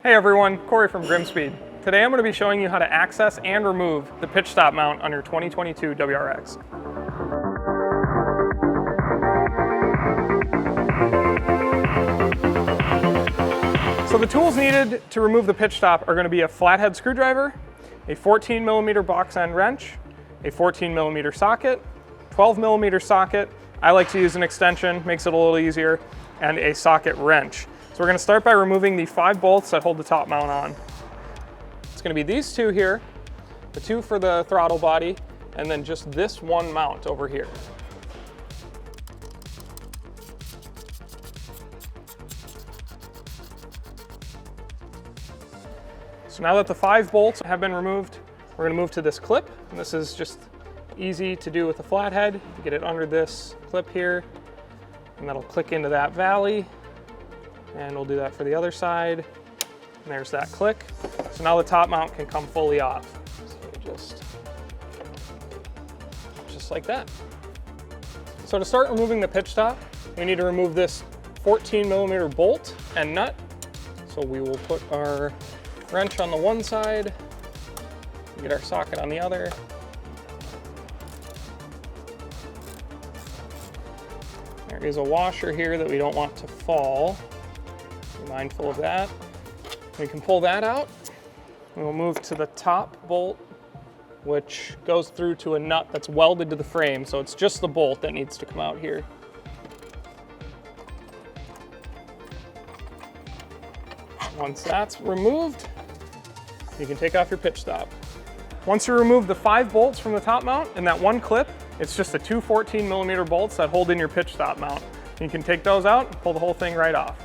Hey everyone, Corey from GrimmSpeed. Today I'm going to be showing you how to access and remove the pitch stop mount on your 2022 WRX. So the tools needed to remove the pitch stop are going to be a flathead screwdriver, a 14mm box end wrench, a 14mm socket, 12mm socket, I like to use an extension, makes it a little easier, and a socket wrench. So we're going to start by removing the 5 bolts that hold the top mount on. It's going to be these two here, the 2 for the throttle body, and then just this one mount over here. So now that the 5 bolts have been removed, we're going to move to this clip. And this is just easy to do with the flathead. You get it under this clip here, and that'll click into that valley. And we'll do that for the other side. And there's that click. So now the top mount can come fully off. So just like that. So to start removing the pitch stop, we need to remove this 14mm bolt and nut. So we will put our wrench on the one side, get our socket on the other. There is a washer here that we don't want to fall. Be mindful of that. We can pull that out. We'll move to the top bolt, which goes through to a nut that's welded to the frame, so it's just the bolt that needs to come out here. Once that's removed, you can take off your pitch stop. Once you remove the 5 bolts from the top mount in that one clip, it's just the 2 14mm bolts that hold in your pitch stop mount. You can take those out and pull the whole thing right off.